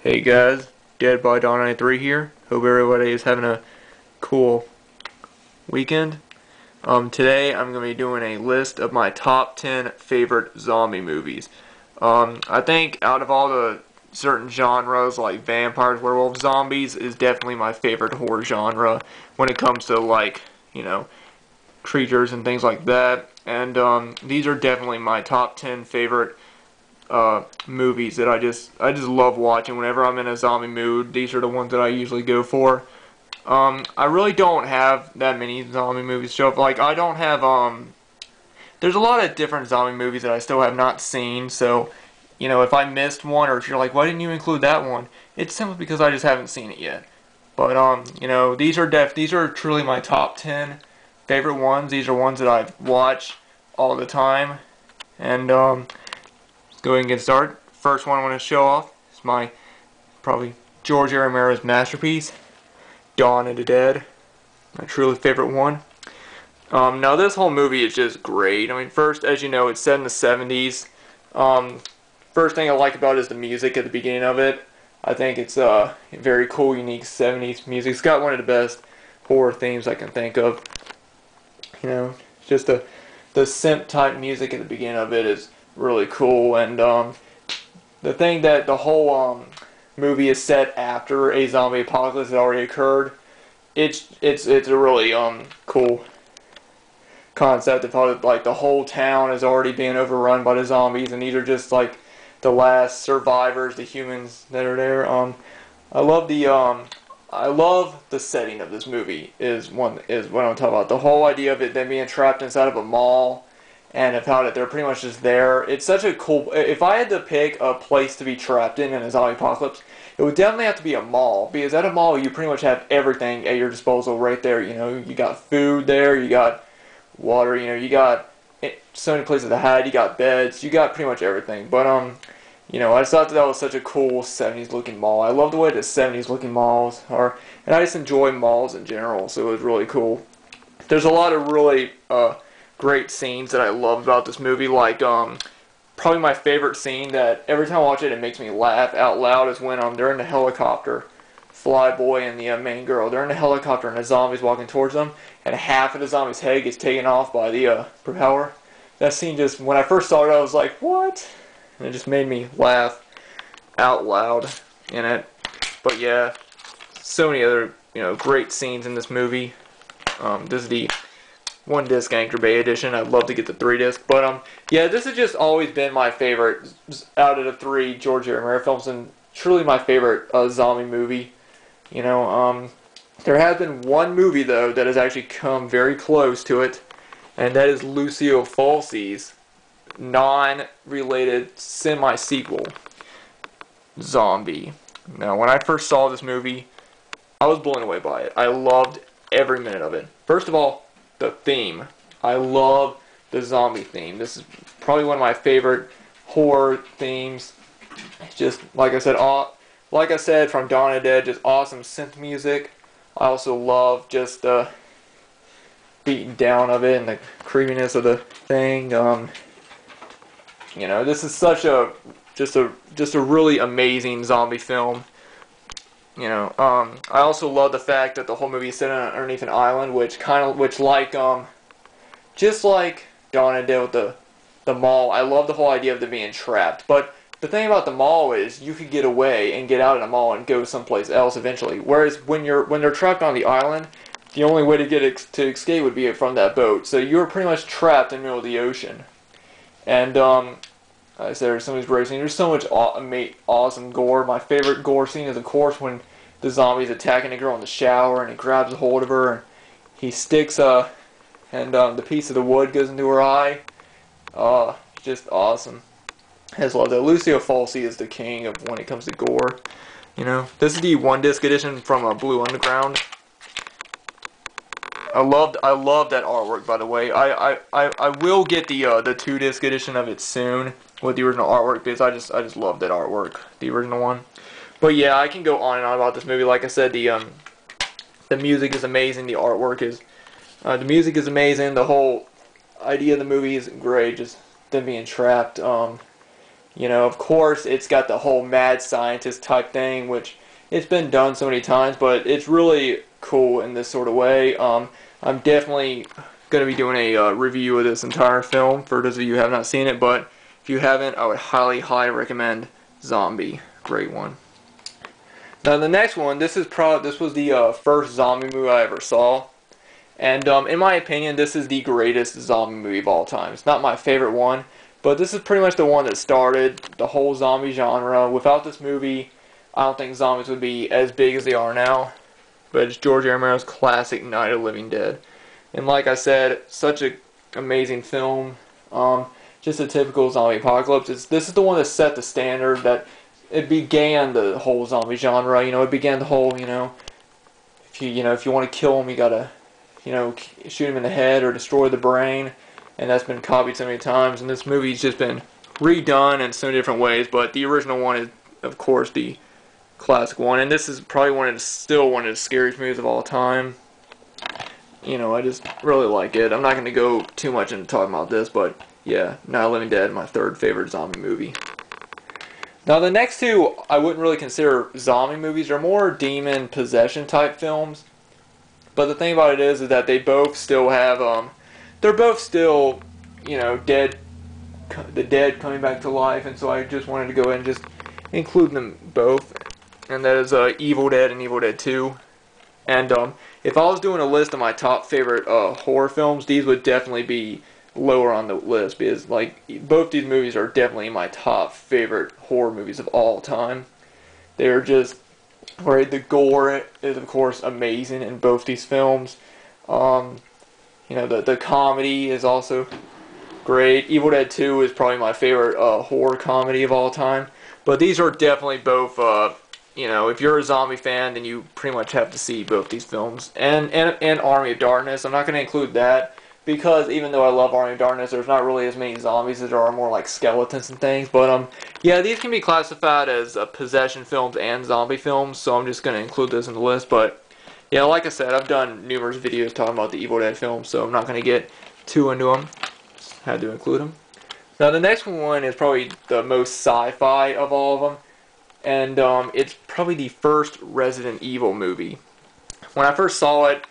Hey guys, Dead by Dawn 93 here. Hope everybody is having a cool weekend. Today I'm going to be doing a list of my top 10 favorite zombie movies. I think out of all the certain genres like vampires, werewolves, zombies is definitely my favorite horror genre when it comes to creatures and things like that. And these are definitely my top 10 favorite movies that I just love watching whenever I'm in a zombie mood. These are the ones that I usually go for. I really don't have that many zombie movies to show up. Like, I don't have, there's a lot of different zombie movies that I still have not seen, so, if I missed one, or if you're like, why didn't you include that one? It's simply because I just haven't seen it yet. But, these are truly my top 10 favorite ones. These are ones that I've watched all the time, and, let's go ahead and get started. First one I want to show off is my, probably, George A. Romero's masterpiece, Dawn of the Dead, my truly favorite one. Now this whole movie is just great. I mean, first, as you know, it's set in the 70s. First thing I like about it is the music at the beginning of it. I think it's very cool, unique 70s music. It's got one of the best horror themes I can think of. Just the synth type music at the beginning of it is really cool, and the thing that the whole movie is set after a zombie apocalypse had already occurred. It's a really cool concept of how like the whole town is already being overrun by the zombies, and these are just like the last survivors, the humans that are there. I love the setting of this movie is what I'm talking about. The whole idea of it them being trapped inside of a mall, and of how that they're pretty much just there. It's such a cool. If I had to pick a place to be trapped in a zombie apocalypse, it would definitely have to be a mall, because at a mall you pretty much have everything at your disposal right there. You got food there, you got water, you got so many places to hide, you got beds, you got pretty much everything. But I just thought that was such a cool 70s looking mall. I love the way the 70s looking malls are, and I just enjoy malls in general, so it was really cool. There's a lot of really great scenes that I love about this movie, like probably my favorite scene that every time I watch it, it makes me laugh out loud is when they're in the helicopter, Flyboy and the main girl. They're in the helicopter and the zombie's walking towards them, and half of the zombie's head gets taken off by the propeller. That scene just, when I first saw it, I was like, what? And it just made me laugh out loud in it. But yeah, so many other great scenes in this movie. This is the 1-disc Anchor Bay edition. I'd love to get the 3-disc, but yeah, this has just always been my favorite out of the 3 George A. Romero films, and truly my favorite zombie movie. There has been one movie though that has actually come very close to it, and that is Lucio Fulci's non-related semi-sequel, Zombie. Now, when I first saw this movie, I was blown away by it. I loved every minute of it. First of all, the theme. I love the zombie theme. This is probably one of my favorite horror themes. It's just, like I said, from Dawn of the Dead, just awesome synth music. I also love just the beating down of it and the creepiness of the thing. This is such just a really amazing zombie film. I also love the fact that the whole movie is set underneath an island, just like Dawn of the Dead with the mall. I love the whole idea of them being trapped. But the thing about the mall is you could get away and get out of the mall and go someplace else eventually. Whereas when they're trapped on the island, the only way to to escape would be from that boat. So you're pretty much trapped in the middle of the ocean. And I said there's so much great scenes. There's so much awesome gore. My favorite gore scene is, of course, when the zombie's attacking a girl in the shower and he grabs a hold of her and he sticks the piece of the wood goes into her eye. Just awesome. I just love that. Lucio Fulci is the king of when it comes to gore. This is the 1-disc edition from Blue Underground. I love that artwork, by the way. I will get the 2-disc edition of it soon with the original artwork, because I just love that artwork, the original one. But yeah, I can go on and on about this movie. Like I said, the music is amazing. The artwork is the music is amazing. The whole idea of the movie is great. Just them being trapped. You know, of course, it's got the whole mad scientist type thing, which it's been done so many times, but it's really cool in this sort of way. I'm definitely going to be doing a review of this entire film for those of you who have not seen it, but if you haven't, I would highly, highly recommend Zombie. Great one. Now the next one, this was the first zombie movie I ever saw, and in my opinion, this is the greatest zombie movie of all time. It's not my favorite one, but this is pretty much the one that started the whole zombie genre. Without this movie, I don't think zombies would be as big as they are now. But it's George A. Romero's classic Night of the Living Dead. And like I said, such an amazing film. Just a typical zombie apocalypse. This is the one that set the standard, that it began the whole zombie genre. You know, it began the whole, if you want to kill them, you gotta, shoot them in the head or destroy the brain. And that's been copied so many times. And this movie's just been redone in so many different ways. But the original one is, of course, the classic one. And this is probably still one of the scariest movies of all time. I just really like it. I'm not going to go too much into talking about this, but yeah, Night of the Living Dead, my third favorite zombie movie. Now the next two, I wouldn't really consider zombie movies. They're more demon possession type films. But the thing about it is that they both still have, they're both still, dead, the dead coming back to life, and so I just wanted to go ahead and just include them both. And that is Evil Dead and Evil Dead 2. And if I was doing a list of my top favorite horror films, these would definitely be lower on the list, because both these movies are definitely my top favorite horror movies of all time. They're just great. The gore is of course amazing in both these films. The comedy is also great. Evil Dead 2 is probably my favorite horror comedy of all time. But these are definitely both if you're a zombie fan, then you pretty much have to see both these films. And Army of Darkness. I'm not going to include that, because even though I love Army of Darkness, there's not really as many zombies as there are more like skeletons and things. But yeah, these can be classified as possession films and zombie films, so I'm just going to include this in the list. But yeah, like I said, I've done numerous videos talking about the Evil Dead films, so I'm not going to get too into them. Just had to include them. Now the next one is probably the most sci-fi of all of them. And it's probably the first Resident Evil movie. When I first saw it,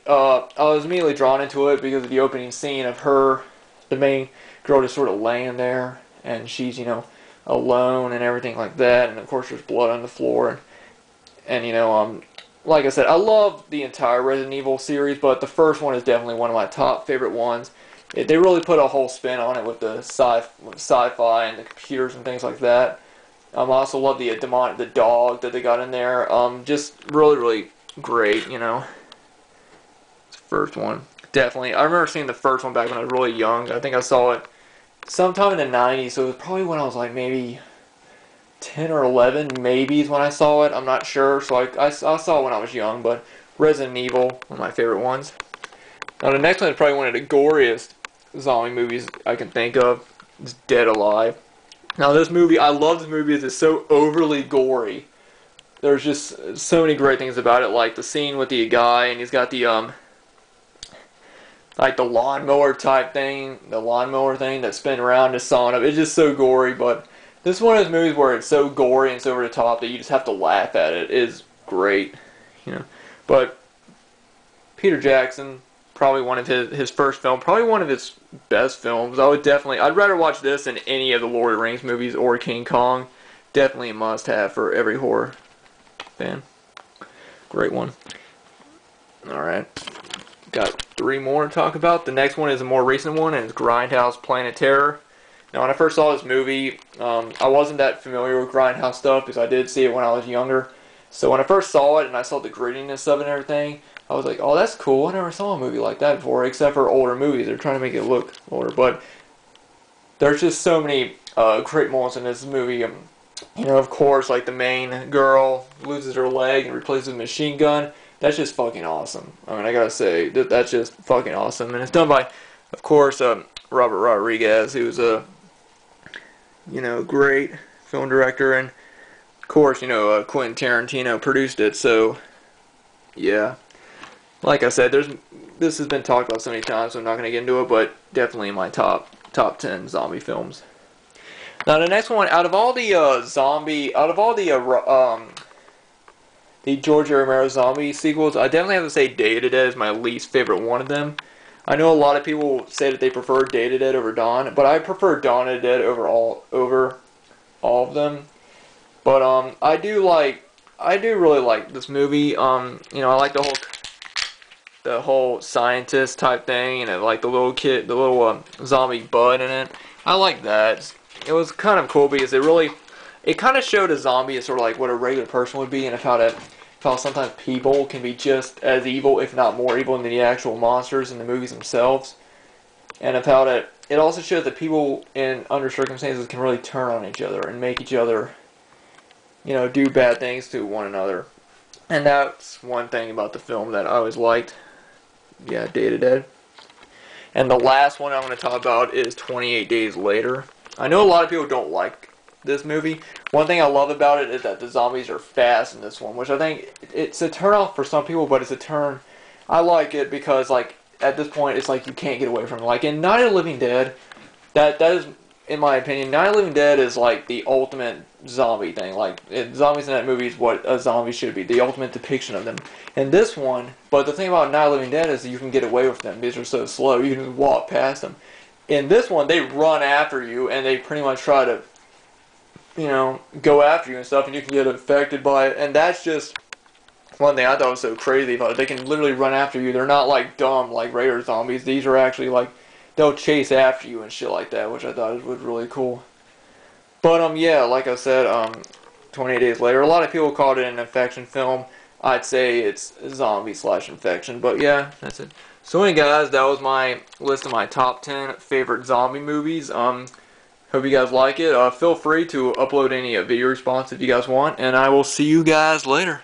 I was immediately drawn into it because of the opening scene of her, the main girl, just sort of laying there, and she's, alone and everything like that. And of course there's blood on the floor. And like I said, I love the entire Resident Evil series, but the first one is definitely one of my top favorite ones. They really put a whole spin on it with the sci-fi and the computers and things like that. I also love the dog that they got in there. Just really, really great, First one, definitely. I remember seeing the first one back when I was really young. I think I saw it sometime in the 90s, so it was probably when I was like maybe 10 or 11, maybe is when I saw it. I'm not sure, so I saw it when I was young, but Resident Evil, one of my favorite ones. Now the next one is probably one of the goriest zombie movies I can think of. It's Dead Alive. Now this movie, I love this movie because it's so overly gory. There's just so many great things about it, like the scene with the guy, and he's got the the lawnmower type thing, that spin around the sawn up. It's just so gory, but this is one of those movies where it's so gory and so over the top that you just have to laugh at it. It is great, But Peter Jackson, probably one of his first film, probably one of his best films. I'd rather watch this than any of the Lord of the Rings movies or King Kong. Definitely a must-have for every horror fan. Great one. Alright. Got 3 more to talk about. The next one is a more recent one, and it's Grindhouse Planet Terror. Now, when I first saw this movie, I wasn't that familiar with Grindhouse stuff because I did see it when I was younger. So when I first saw it and I saw the grittiness of it and everything, I was like, oh, that's cool. I never saw a movie like that before, except for older movies. They're trying to make it look older. But there's just so many great moments in this movie. Of course, like the main girl loses her leg and replaces it with a machine gun. That's just fucking awesome. I mean, I gotta say, that's just fucking awesome. And it's done by, of course, Robert Rodriguez, who's a, great film director. And, of course, Quentin Tarantino produced it. So, yeah. Like I said, this has been talked about so many times, so I'm not going to get into it, but definitely in my top 10 zombie films. Now the next one, out of all the the George A. Romero zombie sequels, I definitely have to say Day of the Dead is my least favorite one of them. I know a lot of people say that they prefer Day of the Dead over Dawn, but I prefer Dawn of the Dead over all of them. But I do really like this movie. You know, I like the whole scientist type thing, and like the little kid, the little zombie bud in it. I like that. It was kind of cool because it kind of showed a zombie as sort of like what a regular person would be, and how sometimes people can be just as evil, if not more evil, than the actual monsters in the movies themselves. And of how that it also shows that people in under circumstances can really turn on each other and make each other, you know, do bad things to one another. And that's one thing about the film that I always liked. Yeah, Day of the Dead. And the last one I'm going to talk about is 28 Days Later. I know a lot of people don't like this movie. One thing I love about it is that the zombies are fast in this one, which I think it's a turn off for some people, but it's a turn. I like it because, like, at this point, it's like you can't get away from it. Like in Night of the Living Dead, that is, in my opinion, Night of the Living Dead is like the ultimate zombie thing. Like, zombies in that movie is what a zombie should be, the ultimate depiction of them. In this one, but the thing about Night of the Living Dead is that you can get away with them because they're so slow. You can walk past them. In this one, they run after you, and they pretty much try to, you know, go after you and stuff, and you can get affected by it. And that's just one thing I thought was so crazy about it. They can literally run after you. They're not like dumb like regular zombies. These are actually like, they'll chase after you and shit like that, which I thought was really cool. But yeah, like I said, 28 Days Later, a lot of people called it an infection film. I'd say it's zombie/infection, but yeah, that's it. So anyway, guys, that was my list of my top 10 favorite zombie movies. Hope you guys like it. Feel free to upload any video response if you guys want, and I will see you guys later.